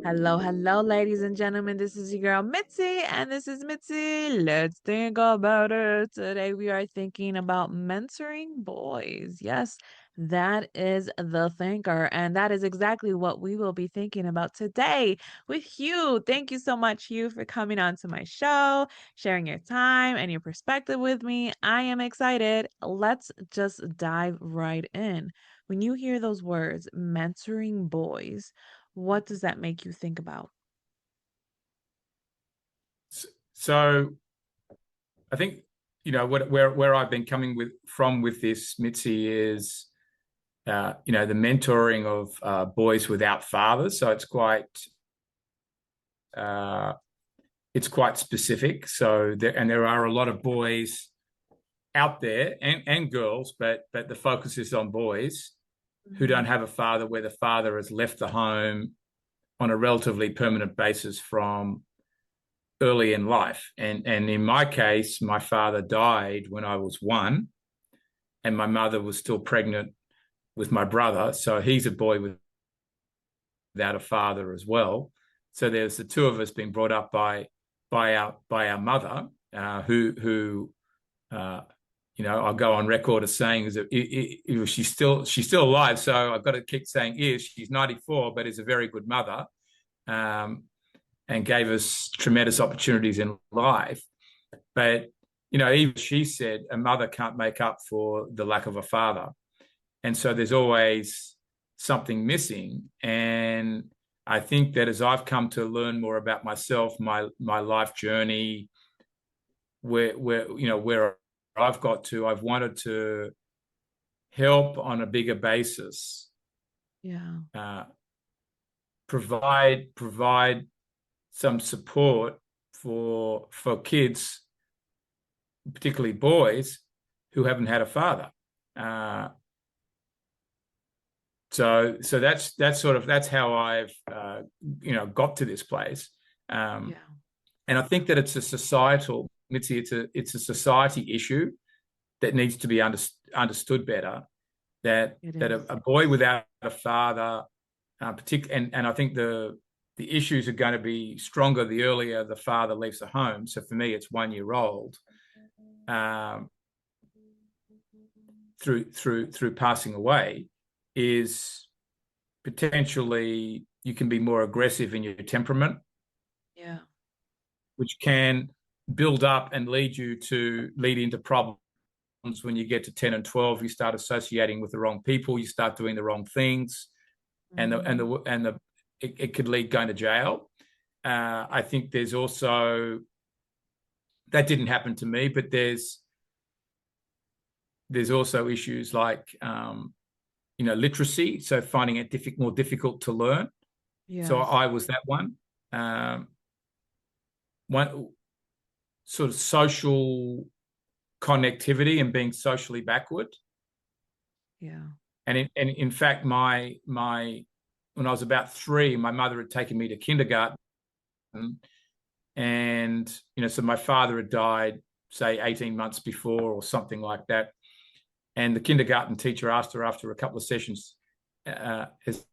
Hello, hello, ladies and gentlemen. This is your girl Mitzi, and this is Mitzi. Let's think about it. Today we are thinking about mentoring boys. Yes, that is the thinker, and that is exactly what we will be thinking about today with Hugh. Thank you so much, Hugh, for coming on to my show, sharing your time and your perspective with me. I am excited. Let's just dive right in. When you hear those words, mentoring boys, what does that make you think about? So I think where I've been coming with this, Mitzi, is the mentoring of boys without fathers. So uh, it's quite specific. So there are a lot of boys out there and girls, but the focus is on boys who don't Mhm. have a father, where the father has left the home on a relatively permanent basis from early in life. And in my case, my father died when I was one, and my mother was still pregnant with my brother. So he's a boy without a father as well. So there's the two of us being brought up by our mother, who I'll go on record as saying is that she's still alive. So I've got to keep saying she's 94, but is a very good mother. Um, and gave us tremendous opportunities in life. But, even she said a mother can't make up for the lack of a father. And so there's always something missing. And I think that as I've come to learn more about myself, my life journey, where I've got to, I've wanted to help on a bigger basis, Yeah, uh, provide some support for kids, particularly boys, who haven't had a father. Uh, so that's how I've got to this place. Um, yeah, and I think that it's a societal, Mitzi, it's a society issue that needs to be understood better. That it that is. a boy without a father, and I think the issues are going to be stronger the earlier the father leaves the home. So for me, it's 1 year old. Um, through passing away, is potentially you can be more aggressive in your temperament, Yeah, which can build up and lead into problems when you get to 10 and 12. You start associating with the wrong people, you start doing the wrong things, and the and mhm, the and the it could lead going to jail. I think there's also, that didn't happen to me, but there's also issues like literacy, so finding it more difficult to learn. So yes, I was that one. Um, one sort of social connectivity and being socially backward. yeah, And in fact, my when I was about three, my mother had taken me to kindergarten, and so my father had died, say 18 months before or something like that. And the kindergarten teacher asked her after a couple of sessions, has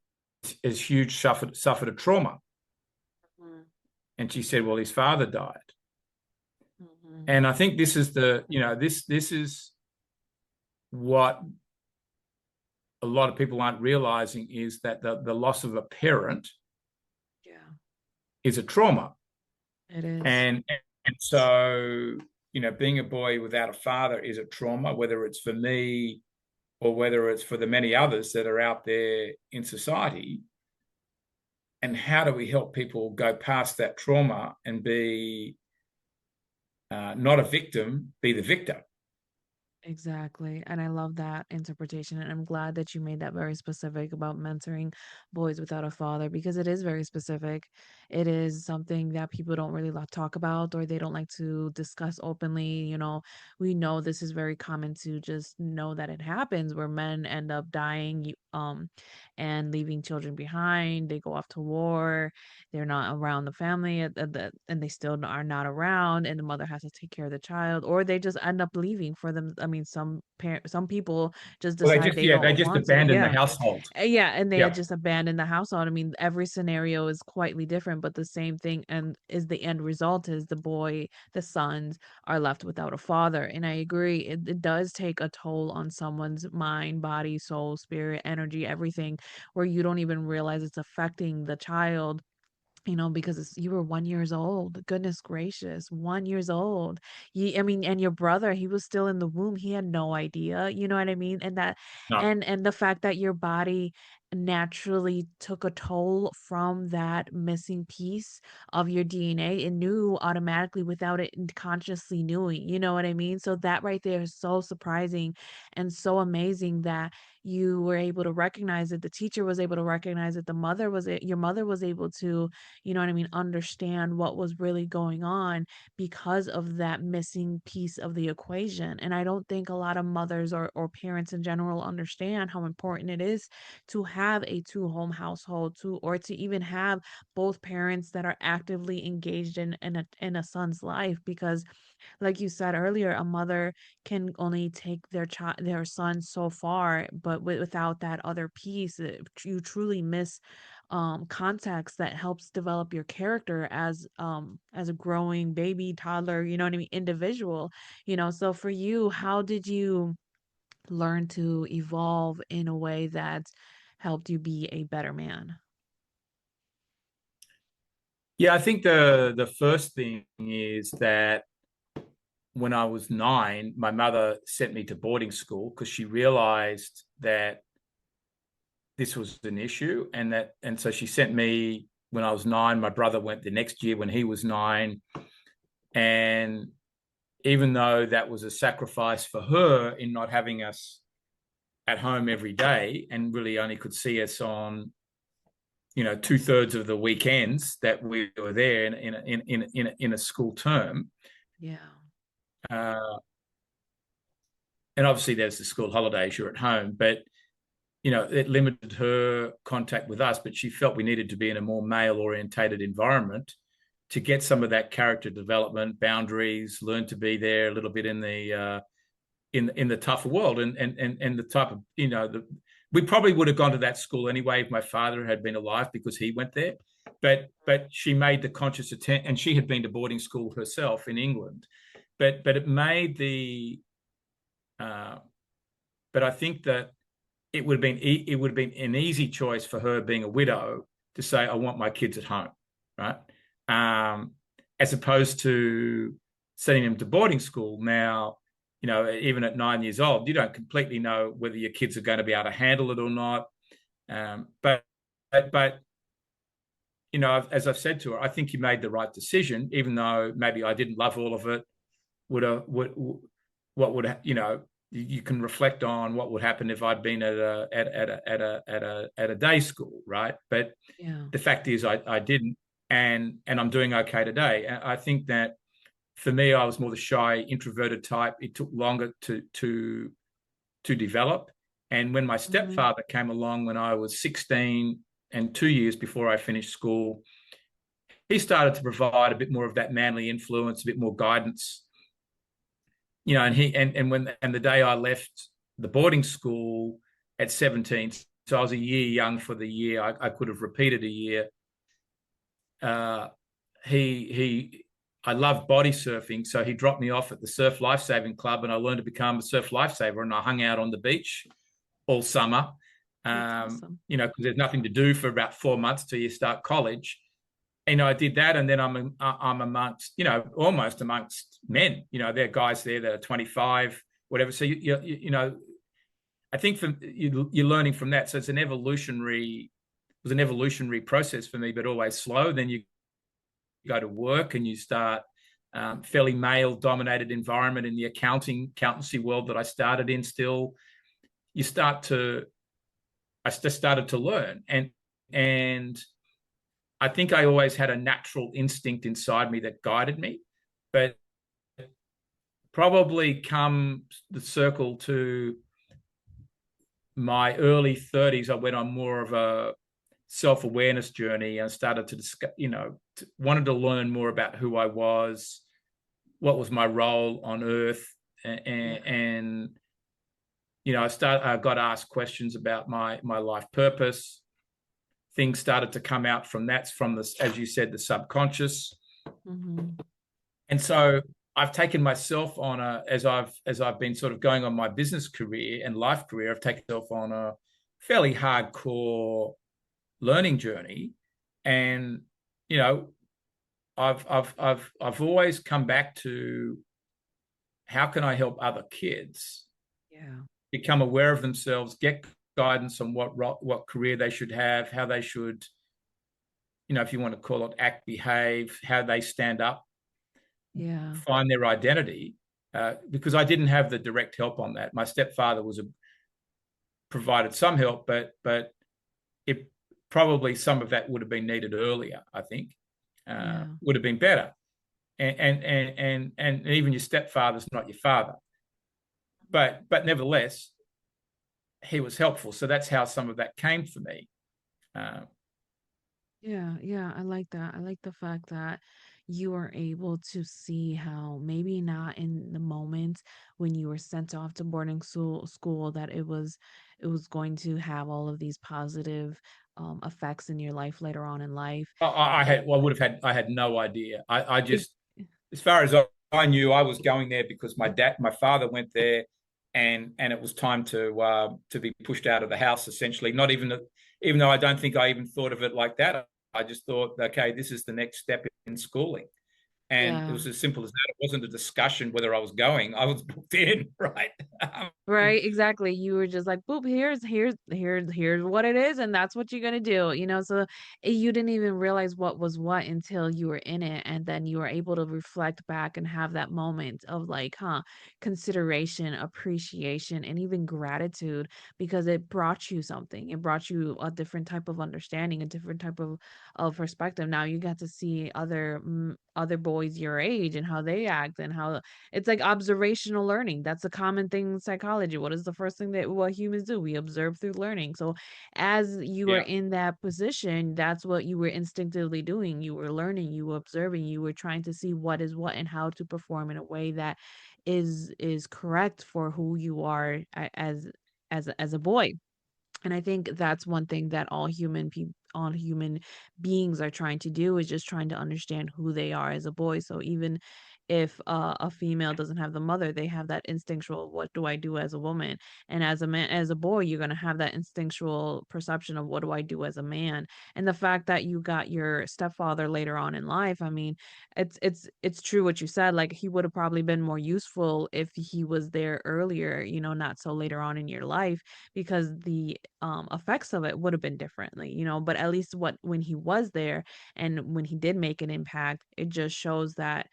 huge suffered a trauma? mhm, And she said, well, his father died. mhm. And I think this is this is what a lot of people aren't realizing, is that the loss of a parent Yeah, is a trauma. it is. And so, being a boy without a father is a trauma, whether it's for me or whether it's for the many others that are out there in society. And how do we help people go past that trauma and be not a victim, be the victor? Exactly. And I love that interpretation. And I'm glad that you made that very specific about mentoring boys without a father because it is very specific. It is something that people don't really talk about or they don't like to discuss openly. We know this is very common to just know that it happens where men end up dying and leaving children behind. They go off to war. They're not around the family and they still are not around and the mother has to take care of the child or they just end up leaving for them mean, some people just Well, decide they they don't just want to. abandon the Yeah. household. Yeah, and they had Yeah. just abandoned the household. I mean, every scenario is quietly different, but the same thing, and is the end result is the sons are left without a father. And I agree, it does take a toll on someone's mind, body, soul, spirit, energy, everything, where you don't even realize it's affecting the child, because you were 1 years old. Goodness gracious, 1 years old. I mean, and your brother, he was still in the womb. He had no idea. You know what I mean? And that, No. and the fact that your body naturally took a toll from that missing piece of your DNA, it knew automatically without it consciously knowing. You know what I mean? So that right there is so surprising and so amazing that you were able to recognize it. The teacher was able to recognize it. Your mother was able to, understand what was really going on because of that missing piece of the equation. And I don't think a lot of mothers or parents in general understand how important it is to have a two-home household, or to even have both parents that are actively engaged in a son's life. Because like you said earlier, a mother can only take their son so far, but without that other piece, you truly miss context that helps develop your character as a growing baby, toddler, you know what I mean, individual. So for you, how did you learn to evolve in a way that helped you be a better man? Yeah, I think the first thing is that when I was 9, my mother sent me to boarding school because she realized that this was an issue, and so she sent me when I was 9. My brother went the next year when he was 9, and even though that was a sacrifice for her in not having us at home every day and really only could see us on 2/3 of the weekends that we were there in a school term. Yeah. Uh, and obviously there's the school holidays, you're at home, but it limited her contact with us, but she felt we needed to be in a more male orientated environment to get some of that character development, boundaries, learn to be there a little bit in the tougher world, and the type of we probably would have gone to that school anyway if my father had been alive because he went there, but she made the conscious attempt, and she had been to boarding school herself in England, but it made the uh, but I think that it would have been an easy choice for her being a widow to say, I want my kids at home, right? Um, as opposed to sending them to boarding school. Now, even at 9 years old, you don't completely know whether your kids are going to be able to handle it or not. But as I've said to her, I think you made the right decision, even though maybe I didn't love all of it. What would you can reflect on what would happen if I'd been at a day school, right? But Yeah. the fact is, I didn't, and I'm doing okay today. And I think that for me, I was more the shy, introverted type. It took longer to develop. And when my Hmm. stepfather came along when I was 16 and 2 years before I finished school, he started to provide a bit more of that manly influence, a bit more guidance. And he and the day I left the boarding school at 17, so I was a year young for the year. I could have repeated a year. Uh, he I loved body surfing, so he dropped me off at the Surf Lifesaving Club, and I learned to become a surf lifesaver. And I hung out on the beach all summer, That's awesome. because there's nothing to do for about 4 months till you start college. I did that, and then I'm amongst, almost amongst men. There are guys there that are 25, whatever. So I think you're learning from that. So it's it was an evolutionary process for me, but always slow. Then you go to work and you start fairly male dominated environment in the accountancy world that I started in. Still, you start to I just started to learn, and I think I always had a natural instinct inside me that guided me, but probably come the circle to my early 30s, I went on more of a self-awareness journey and started to discuss, wanted to learn more about who I was, what was my role on earth, Yeah. and I got asked questions about my life purpose. Things started to come out from that, from this, as you said, the subconscious. Hmm. And so I've taken myself on as I've been sort of going on my business career and life career, I've taken myself on a fairly hardcore learning journey. And you know, I've always come back to how can I help other kids Yeah. become aware of themselves, get guidance on what career they should have, how they should, if you want to call it act, behave, how they stand up, Yeah. find their identity. Because I didn't have the direct help on that. My stepfather provided some help, but it probably some of that would have been needed earlier. I think Yeah. would have been better. And even your stepfather's not your father, but nevertheless, he was helpful. So that's how some of that came for me. Uh, Yeah, yeah, I like that. I like the fact that you are able to see how maybe not in the moment when you were sent off to boarding school that it was going to have all of these positive effects in your life later on in life. It, I had no idea. I it just, as far as I knew, I was going there because my father went there, and it was time to be pushed out of the house. Essentially, not even even though I don't think I even thought of it like that. I just thought, okay, this is the next step in schooling, and it yeah. was as simple as that. It wasn't a discussion whether I was going. I was booked in, right? Right, exactly. You were just like, boop, here's what it is, and that's what you're gonna do, so you didn't even realize what was what until you were in it, and then you were able to reflect back and have that moment of like, consideration, appreciation, and even gratitude because it brought you something. It brought you a different type of understanding, a different type of perspective. Now you got to see other boys your age and how they act and how it's like observational learning. That's a common thing in psychology. What is the first thing that what humans do? We observe through learning. So as you were Yeah, in that position, that's what you were instinctively doing. You were learning, you were observing, you were trying to see what is what and how to perform in a way that is correct for who you are as a boy. And I think that's one thing that all human beings are trying to do is just trying to understand who they are as a boy. So even if a female doesn't have the mother, they have that instinctual, what do I do as a woman? And as a man, as a boy, you're going to have that instinctual perception of what do I do as a man? And the fact that you got your stepfather later on in life, I mean, it's true what you said. Like he would have probably been more useful if he was there earlier, not so later on in your life because the effects of it would have been differently, but at least what when he was there and when he did make an impact, it just shows that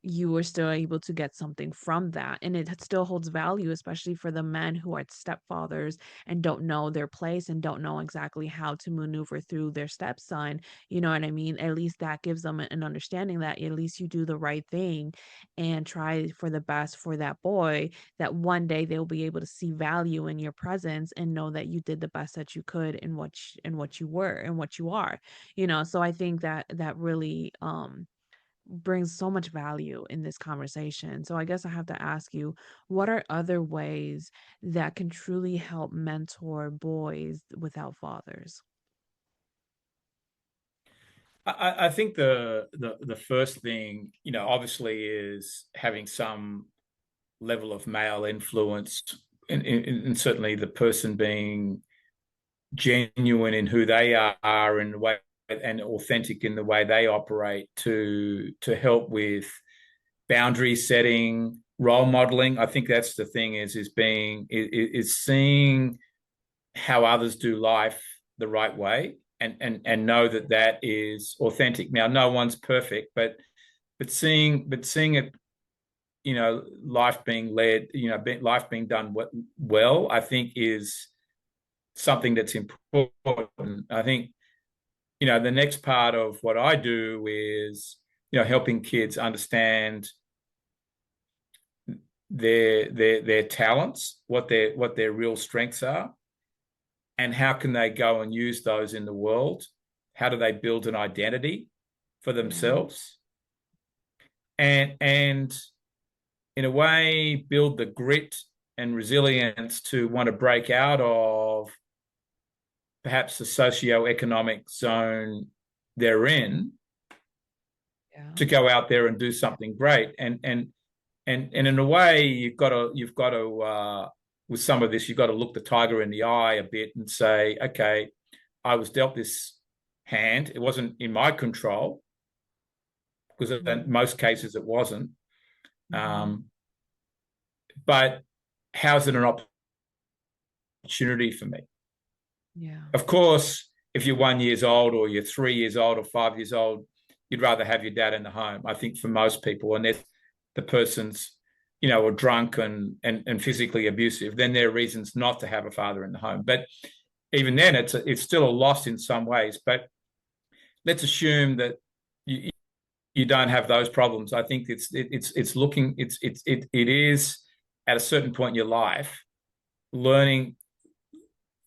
you were still able to get something from that. And it still holds value, especially for the men who are stepfathers and don't know their place and don't know exactly how to maneuver through their stepson. You know what I mean? At least that gives them an understanding that at least you do the right thing and try for the best for that boy, that one day they'll be able to see value in your presence and know that you did the best that you could in what you were and what you are. So I think that that really brings so much value in this conversation. So I guess I have to ask you, what are other ways that can truly help mentor boys without fathers? I think the first thing, obviously, is having some level of male influence, and certainly the person being genuine in who they are and the way, and authentic in the way they operate to help with boundary setting, role modeling. I think that's the thing is seeing how others do life the right way, and know that that is authentic. Now, no one's perfect, but seeing it, life being led, life being done well, I think is something that's important. I think, the next part of what I do is, helping kids understand their talents, what their real strengths are, and how can they go and use those in the world. How do they build an identity for Yeah. themselves? And in a way, build the grit and resilience to want to break out of perhaps the socio-economic zone they're in, Yeah. to go out there and do something great. And in a way, you've got to with some of this, you've got to look the tiger in the eye a bit and say, okay, I was dealt this hand. It wasn't in my control, because in Mhm. most cases it wasn't. Mhm. Um, but how's it an opportunity for me? Yeah. Of course, if you're 1 year old or you're 3 years old or 5 years old, you'd rather have your dad in the home. I think for most people, and if the person's, are drunk and physically abusive, then there are reasons not to have a father in the home. But even then, it's still a loss in some ways. But let's assume that you don't have those problems. I think it is at a certain point in your life, learning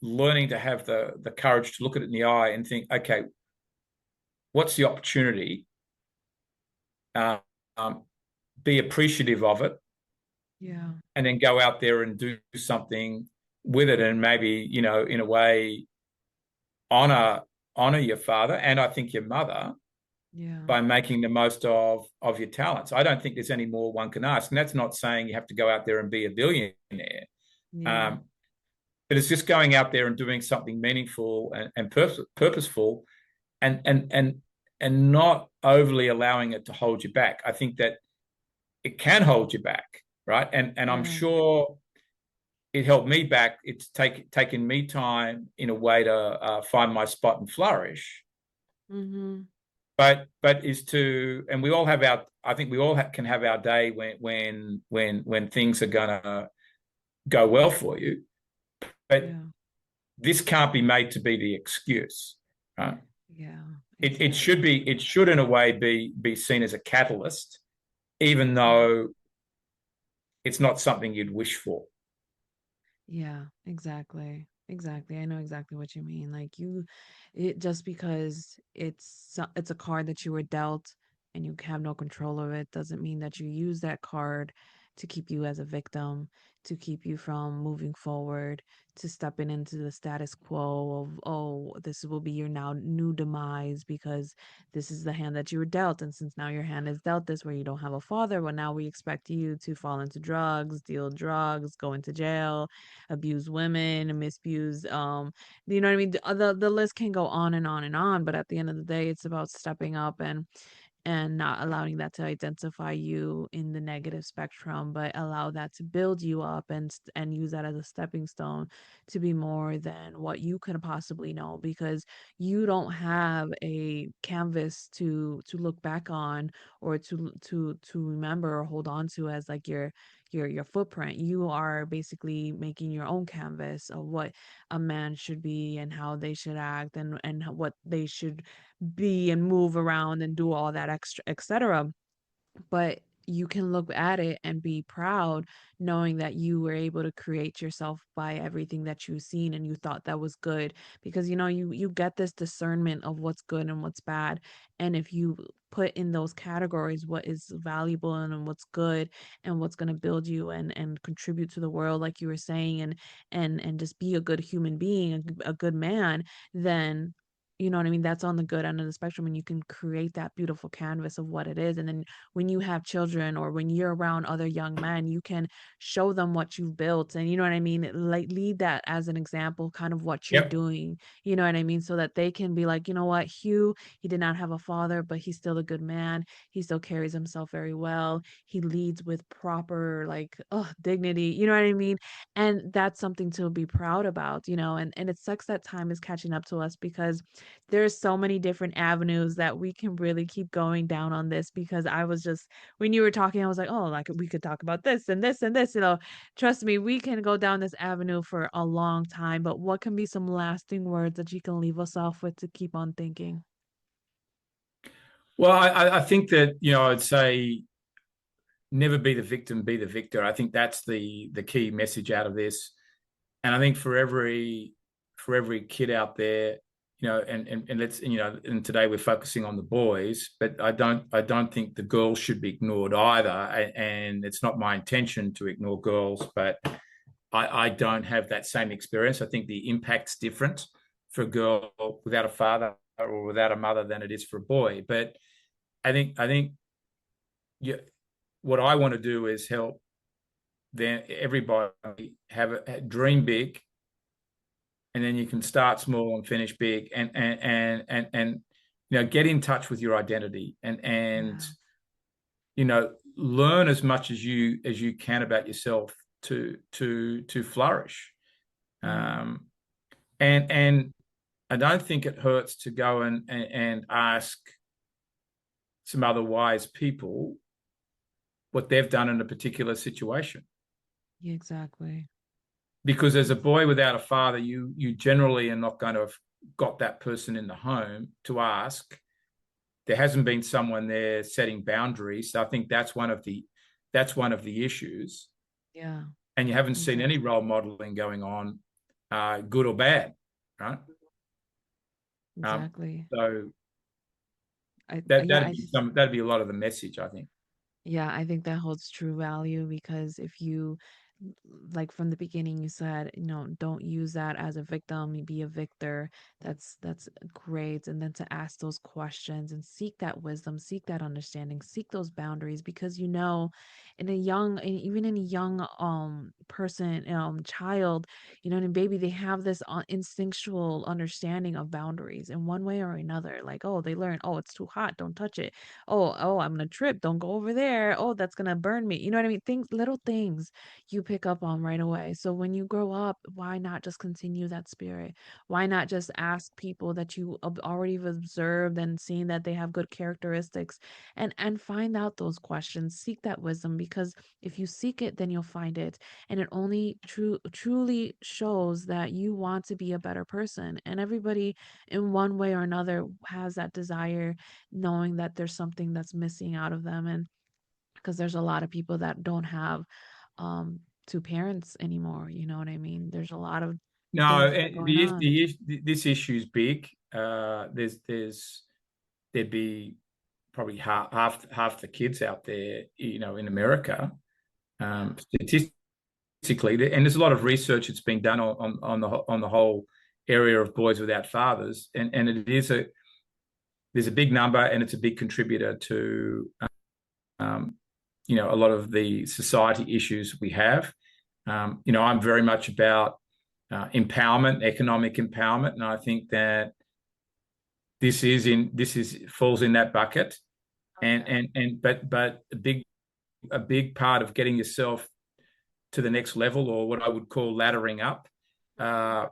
learning to have the courage to look at it in the eye and think, okay, what's the opportunity? Um, be appreciative of it, Yeah. and then go out there and do something with it, and maybe, in a way, honor honor your father, and I think your mother, Yeah. by making the most of your talents. I don't think there's any more one can ask, and that's not saying you have to go out there and be a billionaire. Yeah. Um, but it's just going out there and doing something meaningful and purposeful, and and not overly allowing it to hold you back. I think that it can hold you back, right? And I'm Yeah. sure it held me back. It's taken me time in a way to find my spot and flourish. Mhm. But is to, and we all have our. I think we all can have our day when things are gonna go well for you. But Yeah. this can't be made to be the excuse, right? Yeah. It should Exactly. be. It should, in a way, be seen as a catalyst, even Yeah. though it's not something you'd wish for. Yeah, exactly. Exactly. I know exactly what you mean. Like it just because it's a card that you were dealt and you have no control of it doesn't mean that you use that card to keep you as a victim, to keep you from moving forward, to stepping into the status quo of, oh, this will be your now new demise because this is the hand that you were dealt. And since now your hand is dealt this where you don't have a father, well, now we expect you to fall into drugs, deal drugs, go into jail, abuse women, misuse you know what I mean? The list can go on and on and on, but at the end of the day, it's about stepping up and not allowing that to identify you in the negative spectrum, but allow that to build you up and use that as a stepping stone to be more than what you could possibly know, because you don't have a canvas to look back on or to remember or hold on to as like your footprint. You are basically making your own canvas of what a man should be and how they should act and what they should be and move around and do all that extra, etc. But you can look at it and be proud knowing that you were able to create yourself by everything that you've seen and you thought that was good, because you get this discernment of what's good and what's bad. And if you put in those categories what is valuable and what's good and what's going to build you and contribute to the world, like you were saying, and just be a good human being, a good man, then you know what I mean, that's on the good end of the spectrum, and you can create that beautiful canvas of what it is. And then when you have children or when you're around other young men, you can show them what you've built. And you know what I mean? Like lead that as an example, kind of what you're Yep. doing. You know what I mean? So that they can be like, you know what, Hugh, he did not have a father, but he's still a good man. He still carries himself very well. He leads with proper like dignity. You know what I mean? And that's something to be proud about, and it sucks that time is catching up to us because there's so many different avenues that we can really keep going down on this, because I was just when you were talking, I was like, oh, like we could talk about this and this and this, trust me, we can go down this avenue for a long time. But what can be some lasting words that you can leave us off with to keep on thinking? Well, I think that, I'd say never be the victim, be the victor. I think that's the key message out of this. And I think for every kid out there, and let's, and today we're focusing on the boys, but I don't think the girls should be ignored either. And it's not my intention to ignore girls, but I don't have that same experience. I think the impact's different for a girl without a father or without a mother than it is for a boy. But I think yeah, what I want to do is help then everybody have a dream big, and then you can start small and finish big, and get in touch with your identity, and Yeah. learn as much as you can about yourself to flourish. Mm. um and I don't think it hurts to go and ask some other wise people what they've done in a particular situation, Yeah, exactly. because as a boy without a father, you generally are not going to have got that person in the home to ask. There hasn't been someone there setting boundaries. So I think that's one of the issues. Yeah, And you haven't seen any exactly. role modeling going on, good or bad, right? Um, Exactly. so that Yeah, that'd be that'd be a lot of the message, I think. yeah, I think that holds true value because if you, like from the beginning, you said, don't use that as a victim, you be a victor. That's great. And then to ask those questions and seek that wisdom, seek that understanding, seek those boundaries because even in a young person, child, and a baby, they have this instinctual understanding of boundaries in one way or another. Like, oh, they learn, oh, it's too hot, don't touch it. Oh, I'm gonna trip. Don't go over there. Oh, that's gonna burn me. You know what I mean? Little things you pick up on right away. So when you grow up, why not just continue that spirit? Why not just ask people that you already have observed and seen that they have good characteristics, and find out those questions, seek that wisdom because if you seek it, then you'll find it, and it only truly shows that you want to be a better person. And everybody, in one way or another, has that desire, knowing that there's something that's missing out of them. And because there's a lot of people that don't have two parents anymore, you know what I mean? There's a lot of No, things that are going on. this issue's big. There'd be probably half the kids out there, in America, Yeah. statistically, and there's a lot of research that's been done on the whole area of boys without fathers, and there's a big number, and it's a big contributor to um, a lot of the society issues we have. I'm very much about empowerment, economic empowerment, and I think that this is falls in that bucket. And Okay. and and but a big part of getting yourself to the next level, or what I would call laddering up, Mhm. uh,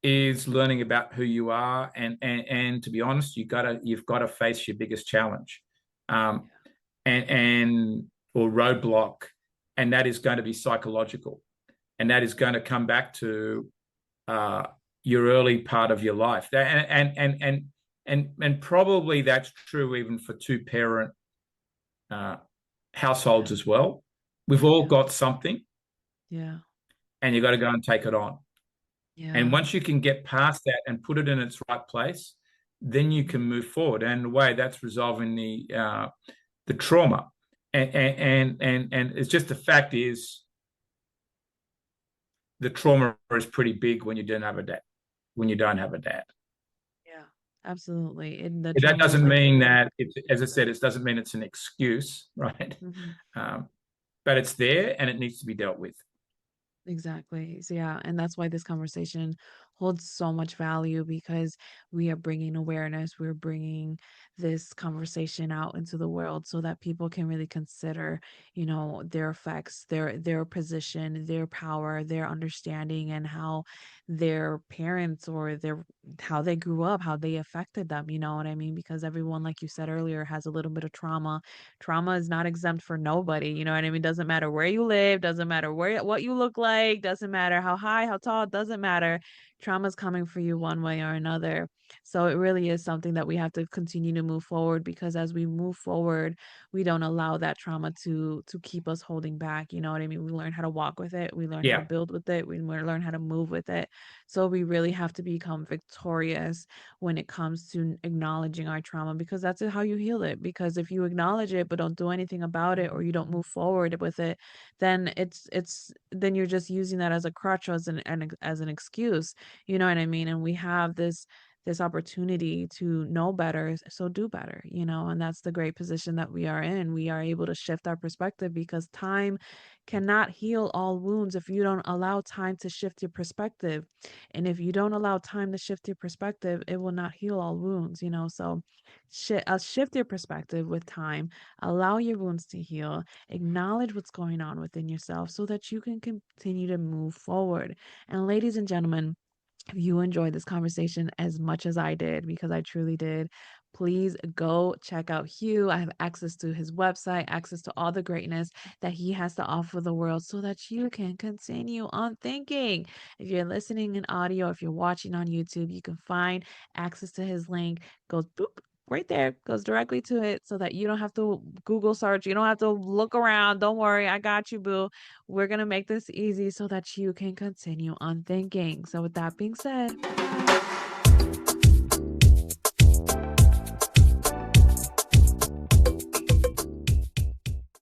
is learning about who you are, and to be honest, you've got to face your biggest challenge, um, and or roadblock, and that is going to be psychological, and that is going to come back to uh, your early part of your life. And probably that's true even for two parent uh, Yeah. households as well. We've all Yeah. got something, Yeah. and you've got to go and take it on. And Yeah. once you can get past that and put it in its right place, then you Mhm. can move forward. And in a way, that's resolving the trauma. And it's just the fact is the trauma is pretty big when you don't have a dad. When you don't have a dad, Yeah. Absolutely. And the that trauma, doesn't like, mean that it's, as I said, it doesn't mean it's an excuse, right? mhm. Um, but it's there and it needs to be dealt with. Exactly. So yeah, and that's why this conversation holds so much value because we are bringing awareness, we're bringing this conversation out into the world so that people can really consider, their effects, their position, their power, their understanding, and how their parents or their how they grew up, how they affected them, you know what I mean? Because everyone, like you said earlier, has a little bit of trauma. Trauma is not exempt for nobody, you know what I mean? Doesn't matter where you live, doesn't matter what you look like, doesn't matter how high, how tall, doesn't matter. trauma's coming for you one way or another. So it really is something that we have to continue to move forward, because as we move forward, we don't allow that trauma to keep us holding back. You know what I mean? We learn how to walk with it, we learn how to Yeah. build with it, we learn how to move with it. So we really have to become victorious when it comes to acknowledging our trauma, because that's how you heal it. Because if you acknowledge it but don't do anything about it, or you don't move forward with it, then then you're just using that as a crutch, as an excuse. You know what I mean? And we have this opportunity to know better, so do better, and that's the great position that we are in. We are able to shift our perspective, because time cannot heal all wounds if you don't allow time to shift your perspective. And if you don't allow time to shift your perspective, it will not heal all wounds. So shift your perspective with time, allow your wounds to heal, acknowledge what's going on within yourself so that you can continue to move forward. And ladies and gentlemen, if you enjoyed this conversation as much as I did, because I truly did, please go check out Hugh. I have access to his website, access to all the greatness that he has to offer the world, so that you can continue on thinking. If you're listening in audio, if you're watching on YouTube, you can find access to his link. Goes boop right there, goes directly to it, so that you don't have to Google search, you don't have to look around. Don't worry, I got you, boo. We're going to make this easy so that you can continue on thinking. So, with that being said,